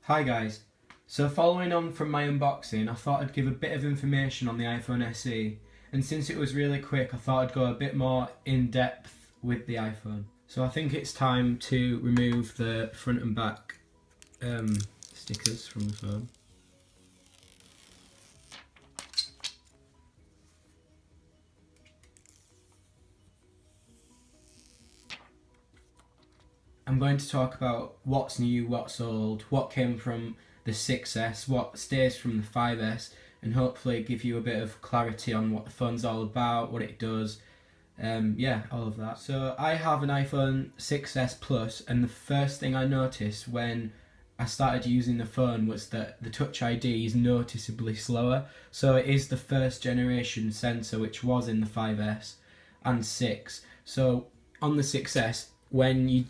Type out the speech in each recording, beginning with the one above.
Hi guys, so following on from my unboxing, I thought I'd give a bit of information on the iPhone SE, and since it was really quick I thought I'd go a bit more in depth with the iPhone. So I think it's time to remove the front and back stickers from the phone. I'm going to talk about what's new, what's old, what came from the 6S, what stays from the 5S, and hopefully give you a bit of clarity on what the phone's all about, what it does, yeah, all of that. So I have an iPhone 6S Plus, and the first thing I noticed when I started using the phone was that the Touch ID is noticeably slower. So it is the first generation sensor, which was in the 5S and 6. So on the 6S, when you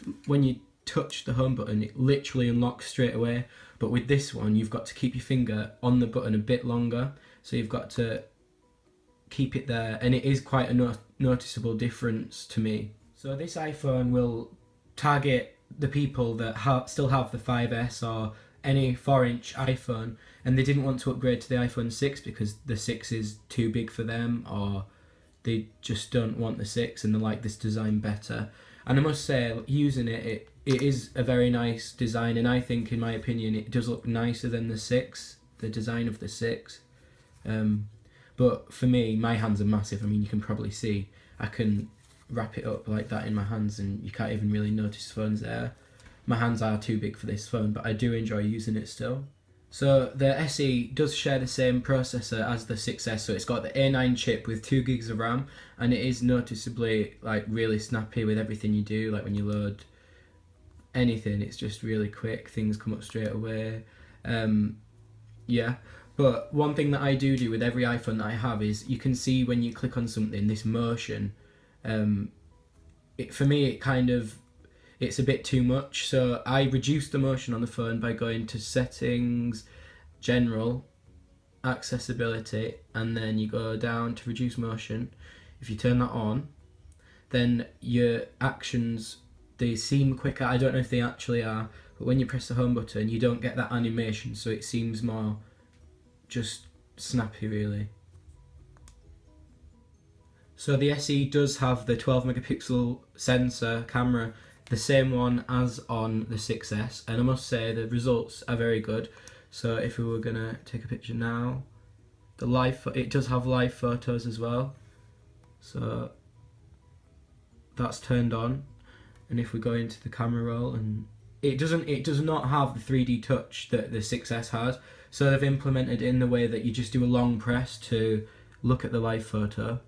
touch the home button, it literally unlocks straight away. But with this one, you've got to keep your finger on the button a bit longer. So you've got to keep it there, and it is quite a noticeable difference to me. So this iPhone will target the people that still have the 5S or any 4-inch iPhone, and they didn't want to upgrade to the iPhone 6 because the 6 is too big for them, or they just don't want the 6 and they like this design better. And I must say, using it is a very nice design, and I think, in my opinion, it does look nicer than the 6, the design of the 6. But for me, my hands are massive. I mean, you can probably see I can wrap it up like that in my hands and you can't even really notice phones there. My hands are too big for this phone, but I do enjoy using it still. So the SE does share the same processor as the 6S, so it's got the A9 chip with 2 gigs of RAM, and it is noticeably really snappy with everything you do. Like when you load anything, it's just really quick, things come up straight away. Yeah, but one thing that I do with every iPhone that I have is you can see when you click on something, this motion. For me, it's a bit too much, so I reduce the motion on the phone by going to settings, general, accessibility, and then you go down to reduce motion. If you turn that on, then your actions, they seem quicker. I don't know if they actually are, but when you press the home button, you don't get that animation, so it seems more just snappy, really. So the SE does have the 12 megapixel sensor camera, the same one as on the 6S, and I must say the results are very good. So if we were gonna take a picture now, it does have live photos as well, so that's turned on. And if we go into the camera roll, and it does not have the 3D touch that the 6S has, so they've implemented it in the way that you just do a long press to look at the live photo.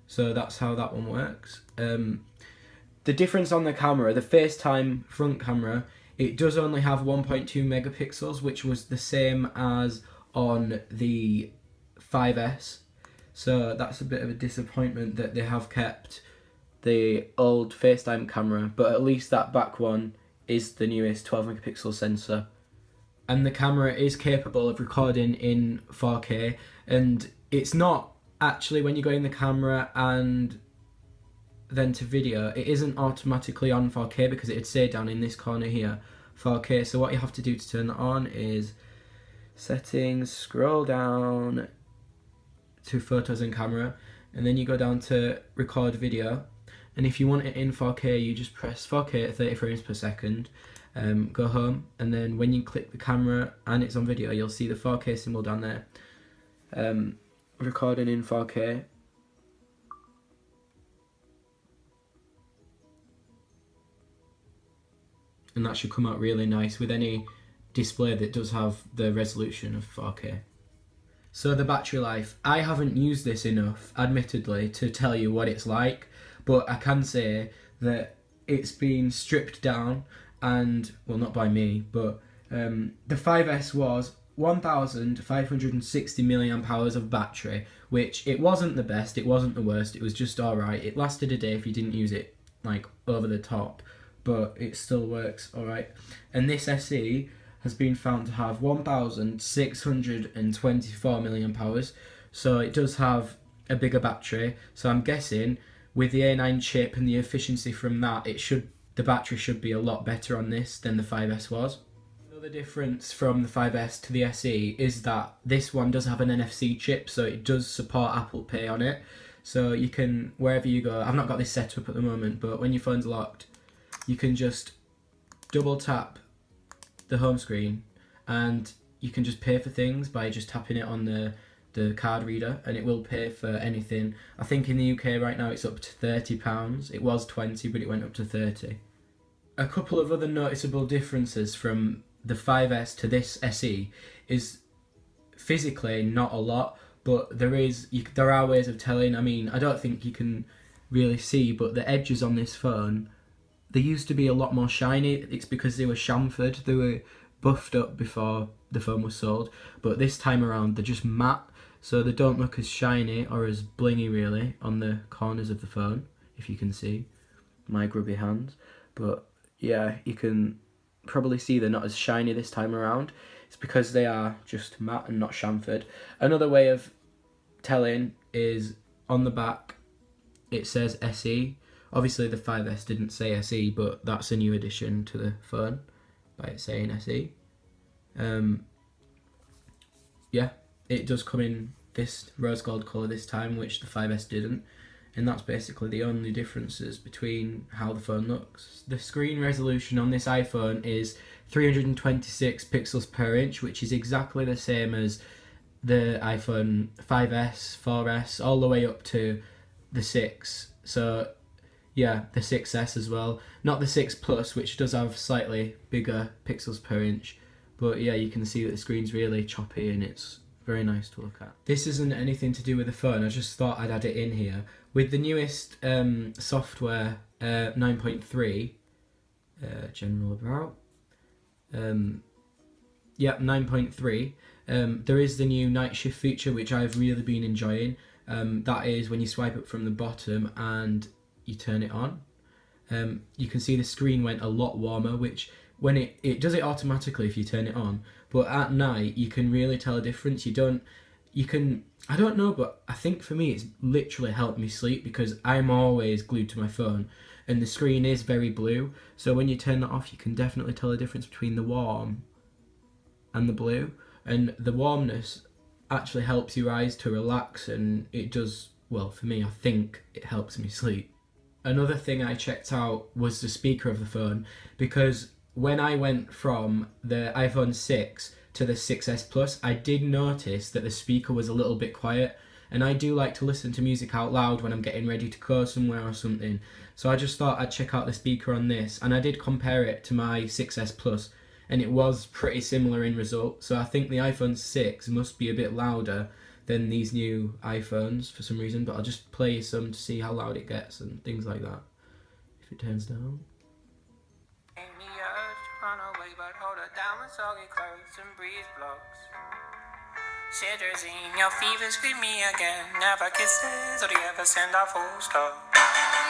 So that's how that one works. The difference on the camera, the FaceTime front camera, it does only have 1.2 megapixels, which was the same as on the 5S. So that's a bit of a disappointment that they have kept the old FaceTime camera, but at least that back one is the newest 12 megapixel sensor. And the camera is capable of recording in 4K, and it's not actually, when you go in the camera and then to video, it isn't automatically on 4K because it'd say down in this corner here 4K. So what you have to do to turn it on is settings, scroll down to photos and camera, and then you go down to record video, and if you want it in 4K, you just press 4K at 30 frames per second, go home, and then when you click the camera and it's on video, you'll see the 4K symbol down there. Recording in 4K. And that should come out really nice with any display that does have the resolution of 4K. So the battery life, I haven't used this enough, admittedly, to tell you what it's like, but I can say that it's been stripped down, and, well, not by me, but the 5S was 1,560 milliamp hours of battery, which it wasn't the best, it wasn't the worst, it was just alright. It lasted a day if you didn't use it over the top, but it still works alright. And this SE has been found to have 1,624 milliamp hours, so it does have a bigger battery. So I'm guessing with the A9 chip and the efficiency from that, it should the battery should be a lot better on this than the 5S was. Another difference from the 5S to the SE is that this one does have an NFC chip, so it does support Apple Pay on it. So you can, wherever you go, I've not got this set up at the moment, but when your phone's locked, you can just double tap the home screen and you can just pay for things by just tapping it on the card reader, and it will pay for anything. I think in the UK right now it's up to £30. It was 20, but it went up to 30. A couple of other noticeable differences from the 5S to this SE is physically not a lot, but there are ways of telling. I mean, I don't think you can really see, but the edges on this phone, they used to be a lot more shiny. It's because they were chamfered, they were buffed up before the phone was sold, but this time around they're just matte, so they don't look as shiny or as blingy really on the corners of the phone, if you can see my grubby hands. But yeah, you can probably see they're not as shiny this time around. It's because they are just matte and not chamfered. Another way of telling is on the back it says SE. Obviously the 5S didn't say SE, but that's a new addition to the phone by it saying SE. Yeah, it does come in this rose gold colour this time, which the 5S didn't, and that's basically the only differences between how the phone looks. The screen resolution on this iPhone is 326 pixels per inch, which is exactly the same as the iPhone 5S, 4S, all the way up to the 6. So yeah, the 6S as well. Not the 6 Plus, which does have slightly bigger pixels per inch. But yeah, you can see that the screen's really choppy and it's very nice to look at. This isn't anything to do with the phone, I just thought I'd add it in here. With the newest software, 9.3, general about, 9.3, there is the new night shift feature, which I've really been enjoying. That is when you swipe up from the bottom and you turn it on. You can see the screen went a lot warmer, which when it does it automatically if you turn it on, but at night you can really tell a difference. I don't know, but I think for me it's literally helped me sleep because I'm always glued to my phone and the screen is very blue, so when you turn that off you can definitely tell the difference between the warm and the blue, and the warmness actually helps your eyes to relax, and it does, well, for me, I think it helps me sleep. Another thing I checked out was the speaker of the phone, because when I went from the iPhone 6 to the 6S Plus, I did notice that the speaker was a little bit quiet, and I do like to listen to music out loud when I'm getting ready to go somewhere or something, so I just thought I'd check out the speaker on this, and I did compare it to my 6S Plus, and it was pretty similar in result, so I think the iPhone 6 must be a bit louder than these new iPhones for some reason, but I'll just play some to see how loud it gets and things like that, if it turns down. Shitters in your fever, scream me again. Never kisses, or do you ever send a full stop?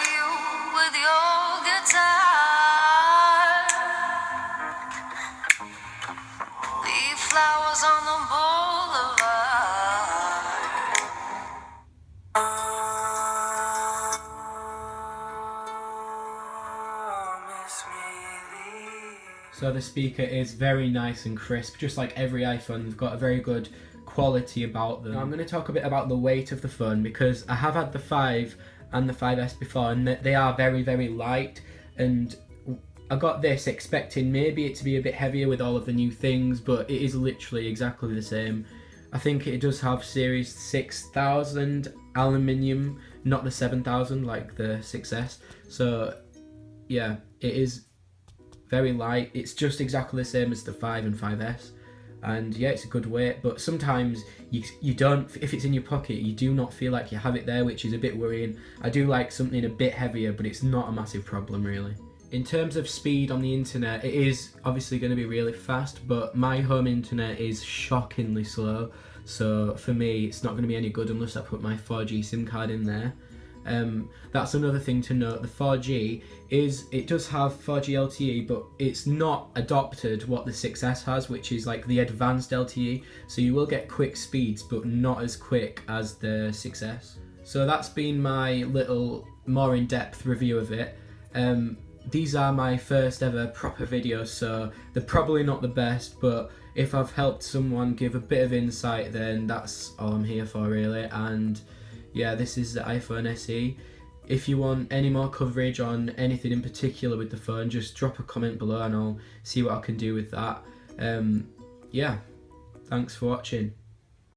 You with your guitar, leave flowers on the boulevard. Oh, Miss Millie. So the speaker is very nice and crisp, just like every iPhone. They've got a very good quality about them. Now I'm going to talk a bit about the weight of the phone, because I have had the 5 and the 5S before, and they are very, very light, and I got this expecting maybe it to be a bit heavier with all of the new things, but it is literally exactly the same. I think it does have series 6000 aluminium, not the 7000 like the 6S, so yeah, it is very light. It's just exactly the same as the 5 and 5S, and yeah, it's a good weight, but sometimes you don't, if it's in your pocket, you do not feel like you have it there, which is a bit worrying. I do like something a bit heavier, but it's not a massive problem really. In terms of speed on the internet, it is obviously going to be really fast, but my home internet is shockingly slow, so for me it's not going to be any good unless I put my 4G SIM card in there. That's another thing to note. The 4G it does have 4G LTE, but it's not adopted what the 6S has, which is like the advanced LTE, so you will get quick speeds but not as quick as the 6S. So that's been my little more in-depth review of it. these are my first ever proper videos, so they're probably not the best, but if I've helped someone give a bit of insight, then that's all I'm here for really. And yeah, this is the iPhone SE. If you want any more coverage on anything in particular with the phone, just drop a comment below and I'll see what I can do with that. Yeah, thanks for watching.